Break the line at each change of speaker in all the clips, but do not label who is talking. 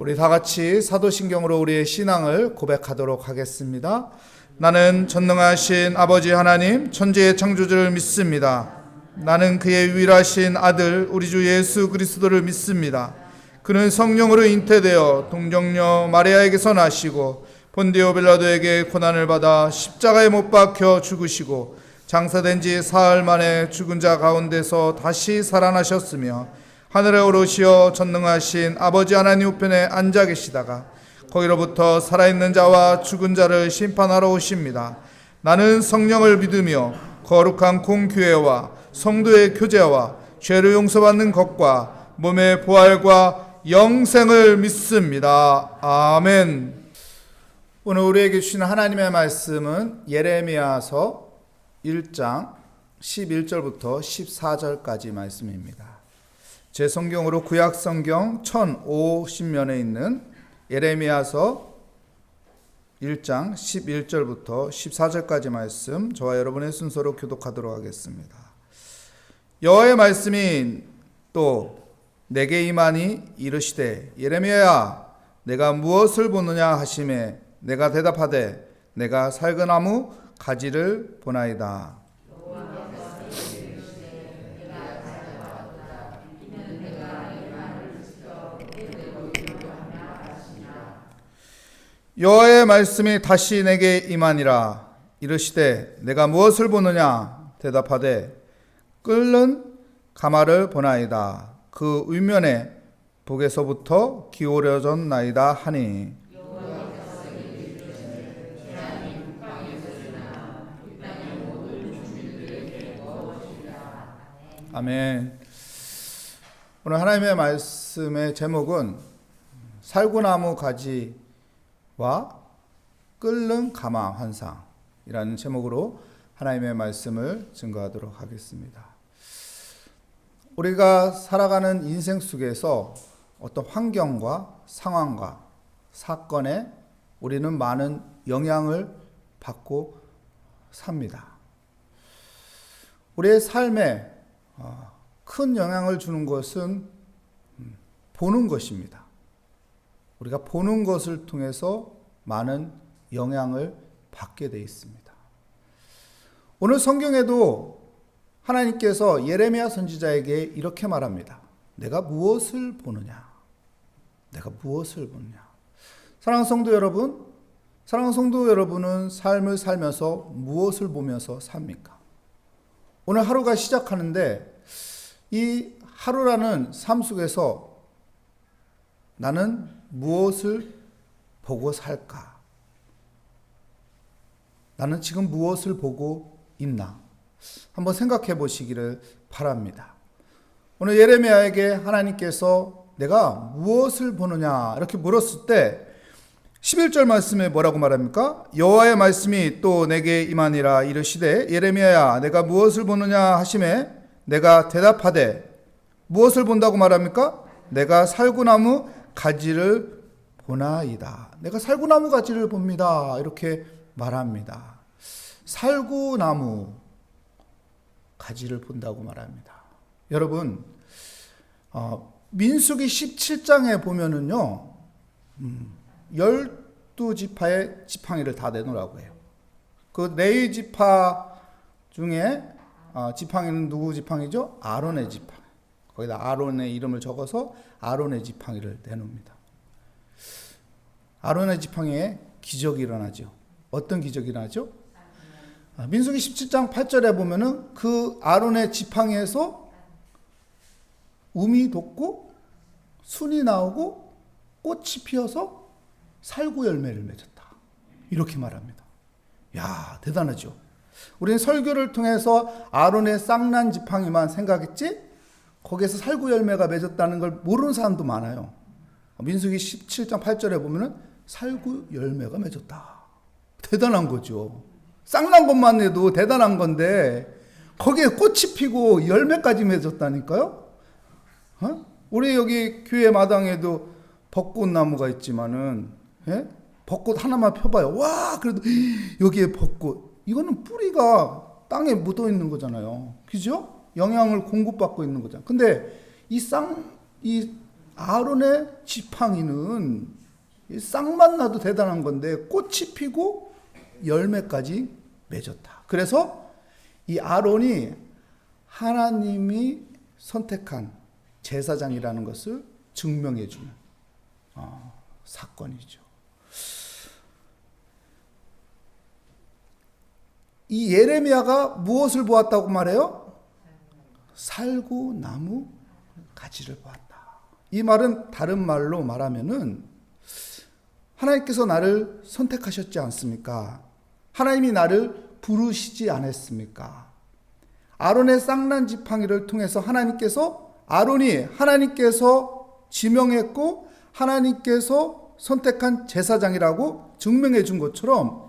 우리 다 같이 사도신경으로 우리의 신앙을 고백하도록 하겠습니다. 나는 전능하신 아버지 하나님 천지의 창조주를 믿습니다. 나는 그의 유일하신 아들 우리 주 예수 그리스도를 믿습니다. 그는 성령으로 잉태되어 동정녀 마리아에게서 나시고 본디오 빌라도에게 고난을 받아 십자가에 못 박혀 죽으시고 장사된 지 사흘 만에 죽은 자 가운데서 다시 살아나셨으며 하늘에 오르시어 전능하신 아버지 하나님 우편에 앉아 계시다가 거기로부터 살아있는 자와 죽은 자를 심판하러 오십니다. 나는 성령을 믿으며 거룩한 공교회와 성도의 교제와 죄를 용서받는 것과 몸의 부활과 영생을 믿습니다. 아멘. 오늘 우리에게 주시는 하나님의 말씀은 예레미야서 1장 11절부터 14절까지 말씀입니다. 제 성경으로 구약 성경 1050면에 있는 예레미야서 1장 11절부터 14절까지 말씀, 저와 여러분의 순서로 교독하도록 하겠습니다. 여호와의 말씀이 또 내게 임하니 이르시되 예레미야야 내가 무엇을 보느냐 하시매 내가 대답하되 내가 살그나무 가지를 보나이다. 여호와의 말씀이 다시 내게 임하니라. 이르시되 내가 무엇을 보느냐 대답하되 끓는 가마를 보나이다. 그 위면에 북에서부터 기울어졌나이다 하니. 아멘. 오늘 하나님의 말씀의 제목은 살구나무 가지와 끓는 가마 환상이라는 제목으로 하나님의 말씀을 증거하도록 하겠습니다. 우리가 살아가는 인생 속에서 어떤 환경과 상황과 사건에 우리는 많은 영향을 받고 삽니다. 우리의 삶에 큰 영향을 주는 것은 보는 것입니다. 우리가 보는 것을 통해서 많은 영향을 받게 되어 있습니다. 오늘 성경에도 하나님께서 예레미야 선지자에게 이렇게 말합니다. 내가 무엇을 보느냐? 내가 무엇을 보느냐? 사랑하는 성도 여러분, 사랑하는 성도 여러분은 삶을 살면서 무엇을 보면서 삽니까? 오늘 하루가 시작하는데 이 하루라는 삶 속에서 나는 무엇을 보고 살까? 나는 지금 무엇을 보고 있나? 한번 생각해 보시기를 바랍니다. 오늘 예레미야에게 하나님께서 내가 무엇을 보느냐 이렇게 물었을 때 11절 말씀에 뭐라고 말합니까? 여호와의 말씀이 또 내게 임하니라. 이르시되 예레미야야 내가 무엇을 보느냐 하시매 내가 대답하되 무엇을 본다고 말합니까? 내가 살구나무 가지를 보나이다. 내가 살구나무 가지를 봅니다. 이렇게 말합니다. 살구나무 가지를 본다고 말합니다. 여러분, 민수기 17장에 보면은요, 12지파의 지팡이를 다 내놓으라고 해요. 그 네 지파 중에 지팡이는 누구 지팡이죠? 아론의 지팡이. 거기다 아론의 이름을 적어서 아론의 지팡이를 내놓습니다. 아론의 지팡이에 기적이 일어나죠. 어떤 기적이 일어나죠? 민수기 17장 8절에 보면은 그 아론의 지팡이에서 움이 돋고 순이 나오고 꽃이 피어서 살구 열매를 맺었다. 이렇게 말합니다. 야, 대단하죠. 우리는 설교를 통해서 아론의 쌍난 지팡이만 생각했지 거기에서 살구 열매가 맺었다는 걸 모르는 사람도 많아요. 민수기 17장 8절에 보면은 살구 열매가 맺었다. 대단한 거죠. 쌍난 것만 해도 대단한 건데 거기에 꽃이 피고 열매까지 맺었다니까요. 우리 여기 교회 마당에도 벚꽃나무가 있지만은 벚꽃 하나만 펴봐요. 와, 그래도 여기에 벚꽃. 이거는 뿌리가 땅에 묻어 있는 거잖아요. 그죠? 영양을 공급받고 있는 거잖아요. 근데 이 아론의 지팡이는 싹만 나도 대단한 건데 꽃이 피고 열매까지 맺었다. 그래서 이 아론이 하나님이 선택한 제사장이라는 것을 증명해 주는 사건이죠. 이 예레미야가 무엇을 보았다고 말해요? 살구나무 가지를 보았다. 이 말은 다른 말로 말하면은 하나님께서 나를 선택하셨지 않습니까? 하나님이 나를 부르시지 않았습니까? 아론의 쌍난 지팡이를 통해서 하나님께서 지명했고 하나님께서 선택한 제사장이라고 증명해 준 것처럼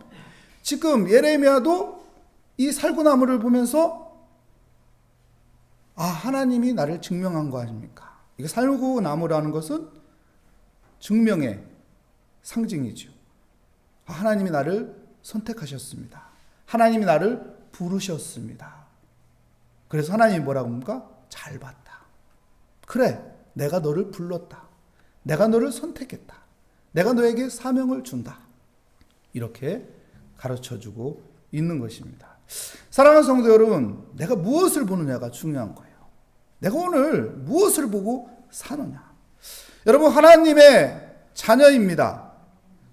지금 예레미야도 이 살구나무를 보면서 하나님이 나를 증명한 거 아닙니까? 이게 살구나무라는 것은 증명의 상징이죠. 하나님이 나를 선택하셨습니다. 하나님이 나를 부르셨습니다. 그래서 하나님이 뭐라고 합니까? 잘 봤다. 그래, 내가 너를 불렀다. 내가 너를 선택했다. 내가 너에게 사명을 준다. 이렇게 가르쳐주고 있는 것입니다. 사랑하는 성도 여러분, 내가 무엇을 보느냐가 중요한 거예요. 내가 오늘 무엇을 보고 사느냐. 여러분, 하나님의 자녀입니다.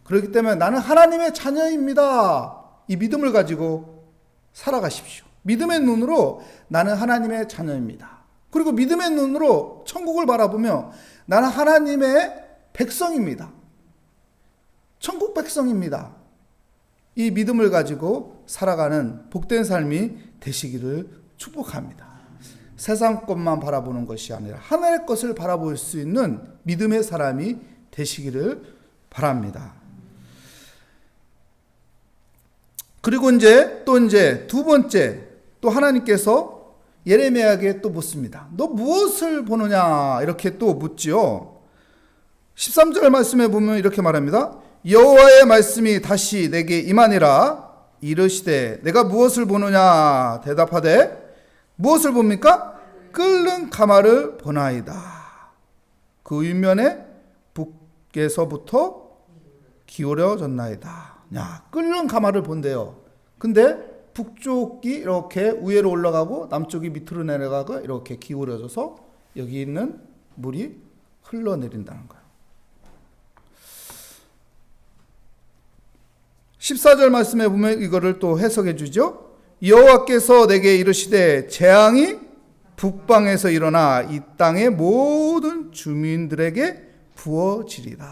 그렇기 때문에 나는 하나님의 자녀입니다. 이 믿음을 가지고 살아가십시오. 믿음의 눈으로 나는 하나님의 자녀입니다. 그리고 믿음의 눈으로 천국을 바라보며 나는 하나님의 백성입니다. 천국 백성입니다. 이 믿음을 가지고 살아가는 복된 삶이 되시기를 축복합니다. 세상 것만 바라보는 것이 아니라 하늘의 것을 바라볼 수 있는 믿음의 사람이 되시기를 바랍니다. 그리고 이제 두 번째 또 하나님께서 예레미야에게 또 묻습니다. 너 무엇을 보느냐? 이렇게 또 묻지요. 13절 말씀에 보면 이렇게 말합니다. 여호와의 말씀이 다시 내게 임하니라. 이르시되 내가 무엇을 보느냐? 대답하되 무엇을 봅니까? 끓는 가마를 보나이다. 그 윗면에 북에서부터 기울어졌나이다. 끓는 가마를 본대요. 근데 북쪽이 이렇게 위로 올라가고 남쪽이 밑으로 내려가고 이렇게 기울어져서 여기 있는 물이 흘러내린다는 거예요. 14절 말씀에 보면 이거를 또 해석해 주죠. 여호와께서 내게 이르시되 재앙이 북방에서 일어나 이 땅의 모든 주민들에게 부어지리다.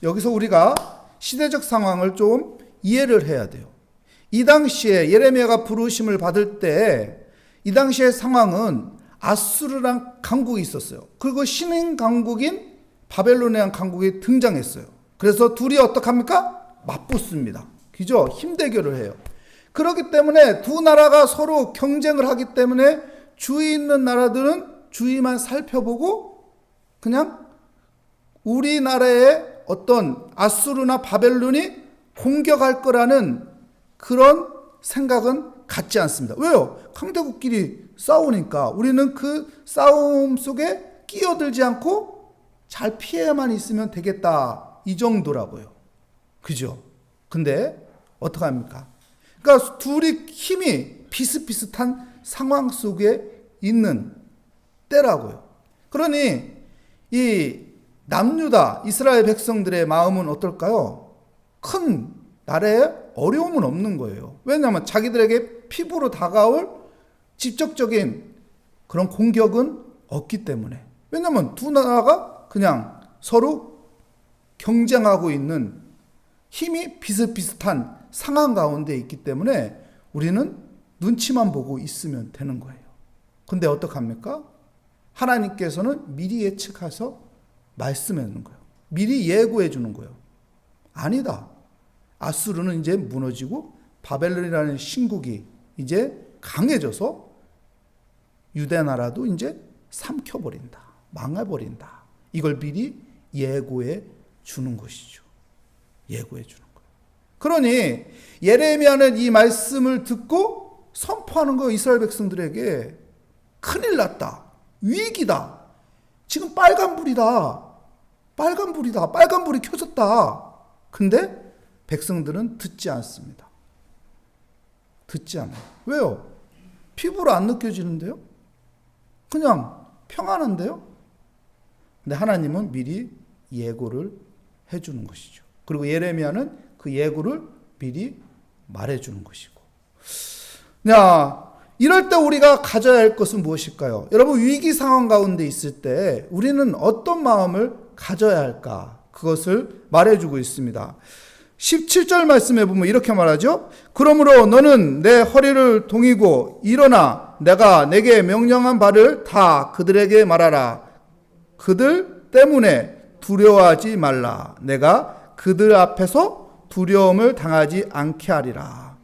여기서 우리가 시대적 상황을 좀 이해를 해야 돼요. 이 당시에 예레미야가 부르심을 받을 때 이 당시의 상황은 아수르랑 강국이 있었어요. 그리고 신흥 강국인 바벨로니안 강국이 등장했어요. 그래서 둘이 어떡합니까? 맞붙습니다. 그죠? 힘대결을 해요. 그렇기 때문에 두 나라가 서로 경쟁을 하기 때문에 주위 있는 나라들은 주위만 살펴보고 그냥 우리나라의 어떤 아수르나 바벨론이 공격할 거라는 그런 생각은 갖지 않습니다. 왜요? 강대국끼리 싸우니까 우리는 그 싸움 속에 끼어들지 않고 잘 피해만 있으면 되겠다. 이 정도라고요. 그죠? 근데 어떡합니까? 그러니까 둘이 힘이 비슷비슷한 상황 속에 있는 때라고요. 그러니 이 남유다 이스라엘 백성들의 마음은 어떨까요? 큰 나라에 어려움은 없는 거예요. 왜냐하면 자기들에게 피부로 다가올 직접적인 그런 공격은 없기 때문에. 왜냐하면 두 나라가 그냥 서로 경쟁하고 있는 힘이 비슷비슷한 상황 가운데 있기 때문에 우리는 눈치만 보고 있으면 되는 거예요. 근데 어떡합니까? 하나님께서는 미리 예측해서 말씀해 주는 거예요. 미리 예고해 주는 거예요. 아니다. 아수르는 이제 무너지고 바벨론이라는 신국이 이제 강해져서 유대 나라도 이제 삼켜버린다. 망해버린다. 이걸 미리 예고해 주는 것이죠. 예고해 주는 거예요. 그러니 예레미야는 이 말씀을 듣고 선포하는 거예요. 이스라엘 백성들에게 큰일 났다. 위기다. 지금 빨간불이다. 빨간불이다. 빨간불이 켜졌다. 근데 백성들은 듣지 않습니다. 듣지 않아요. 왜요? 피부로 안 느껴지는데요? 그냥 평안한데요? 근데 하나님은 미리 예고를 해주는 것이죠. 그리고 예레미야는 그 예고를 미리 말해주는 것이고. 야, 이럴 때 우리가 가져야 할 것은 무엇일까요? 여러분, 위기 상황 가운데 있을 때 우리는 어떤 마음을 가져야 할까? 그것을 말해주고 있습니다. 17절 말씀에 보면 이렇게 말하죠. 그러므로 너는 내 허리를 동이고 일어나 내가 내게 명령한 바를 다 그들에게 말하라. 그들 때문에 두려워하지 말라. 내가 그들 앞에서 두려움을 당하지 않게 하리라.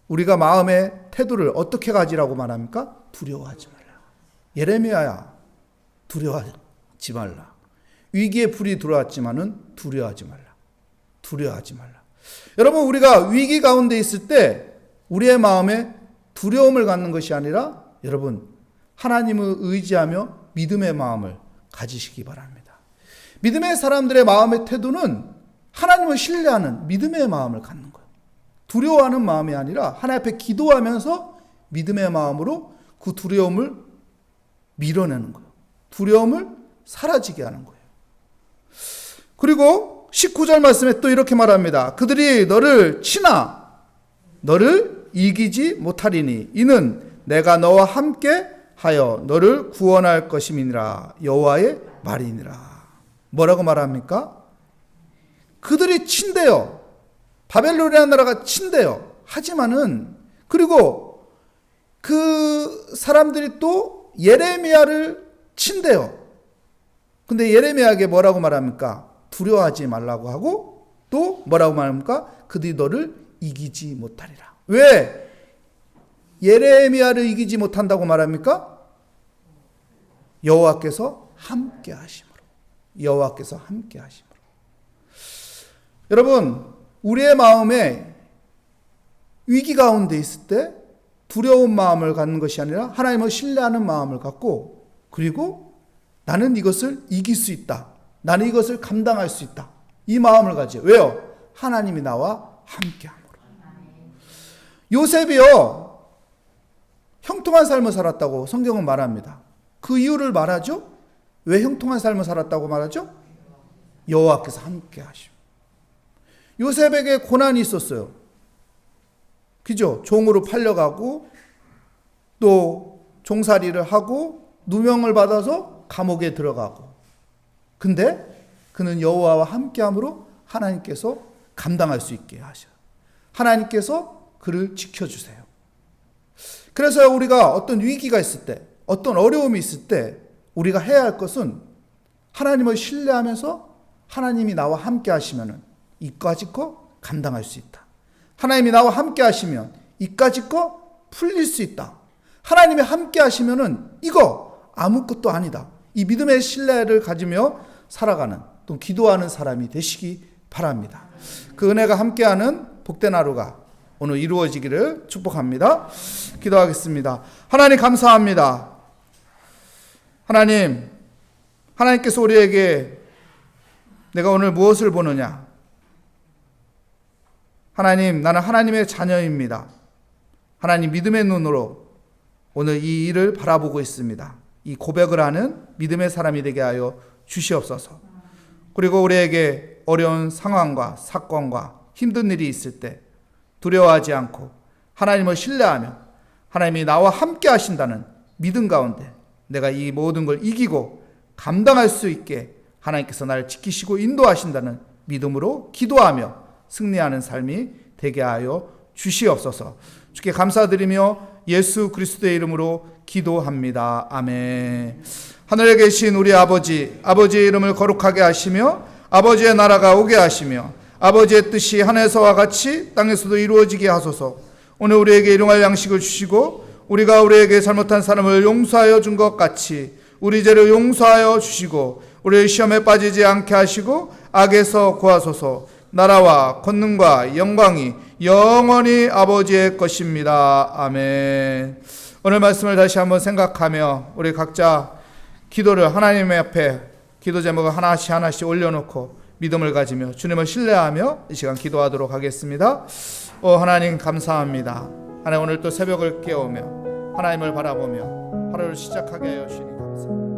우리가 마음의 태도를 어떻게 가지라고 말합니까? 두려워하지 말라. 예레미야야, 두려워하지 말라. 위기의 불이 들어왔지만은 두려워하지 말라. 두려워하지 말라. 여러분, 우리가 위기 가운데 있을 때 우리의 마음에 두려움을 갖는 것이 아니라 여러분, 하나님을 의지하며 믿음의 마음을 가지시기 바랍니다. 믿음의 사람들의 마음의 태도는 하나님을 신뢰하는 믿음의 마음을 갖는 거예요. 두려워하는 마음이 아니라 하나님 앞에 기도하면서 믿음의 마음으로 그 두려움을 밀어내는 거예요. 두려움을 사라지게 하는 거예요. 그리고 19절 말씀에 또 이렇게 말합니다. 그들이 너를 치나 너를 이기지 못하리니 이는 내가 너와 함께 하여 너를 구원할 것임이니라. 여호와의 말이니라. 뭐라고 말합니까? 그들이 친대요. 바벨론이라는 나라가 친대요. 하지만은 그리고 그 사람들이 또 예레미야를 친대요. 근데 예레미야에게 뭐라고 말합니까? 두려워하지 말라고 하고 또 뭐라고 말합니까? 그들이 너를 이기지 못하리라. 왜 예레미야를 이기지 못한다고 말합니까? 여호와께서 함께 하심으로. 여호와께서 함께 하심으로. 여러분, 우리의 마음에 위기 가운데 있을 때 두려운 마음을 갖는 것이 아니라 하나님을 신뢰하는 마음을 갖고 그리고 나는 이것을 이길 수 있다. 나는 이것을 감당할 수 있다. 이 마음을 가지요. 왜요? 하나님이 나와 함께함으로. 요셉이요, 형통한 삶을 살았다고 성경은 말합니다. 그 이유를 말하죠. 왜 형통한 삶을 살았다고 말하죠? 여호와께서 함께하시오. 요셉에게 고난이 있었어요. 그죠? 종으로 팔려가고 또 종살이를 하고 누명을 받아서 감옥에 들어가고. 근데 그는 여호와와 함께함으로 하나님께서 감당할 수 있게 하셔요. 하나님께서 그를 지켜주세요. 그래서 우리가 어떤 위기가 있을 때, 어떤 어려움이 있을 때 우리가 해야 할 것은 하나님을 신뢰하면서 하나님이 나와 함께 하시면 이까짓 거 감당할 수 있다. 하나님이 나와 함께 하시면 이까짓 거 풀릴 수 있다. 하나님이 함께 하시면은 이거 아무것도 아니다. 이 믿음의 신뢰를 가지며 살아가는 또 기도하는 사람이 되시기 바랍니다. 그 은혜가 함께하는 복된 하루가 오늘 이루어지기를 축복합니다. 기도하겠습니다. 하나님 감사합니다. 하나님께서 우리에게 내가 오늘 무엇을 보느냐? 하나님, 나는 하나님의 자녀입니다. 하나님 믿음의 눈으로 오늘 이 일을 바라보고 있습니다. 이 고백을 하는 믿음의 사람이 되게 하여 주시옵소서. 그리고 우리에게 어려운 상황과 사건과 힘든 일이 있을 때 두려워하지 않고 하나님을 신뢰하며 하나님이 나와 함께 하신다는 믿음 가운데 내가 이 모든 걸 이기고 감당할 수 있게 하나님께서 나를 지키시고 인도하신다는 믿음으로 기도하며 승리하는 삶이 되게 하여 주시옵소서. 주께 감사드리며 예수 그리스도의 이름으로 기도합니다. 아멘. 하늘에 계신 우리 아버지의 이름을 거룩하게 하시며 아버지의 나라가 오게 하시며 아버지의 뜻이 하늘에서와 같이 땅에서도 이루어지게 하소서. 오늘 우리에게 일용할 양식을 주시고 우리가 우리에게 잘못한 사람을 용서하여 준 것 같이 우리 죄를 용서하여 주시고 우리를 시험에 빠지지 않게 하시고 악에서 구하소서. 나라와 권능과 영광이 영원히 아버지의 것입니다. 아멘. 오늘 말씀을 다시 한번 생각하며 우리 각자 기도를 하나님 앞에 기도 제목을 하나씩 하나씩 올려놓고 믿음을 가지며 주님을 신뢰하며 이 시간 기도하도록 하겠습니다. 하나님 감사합니다. 하나님 오늘 또 새벽을 깨우며 하나님을 바라보며 하루를 시작하게 하여 주시니 감사합니다.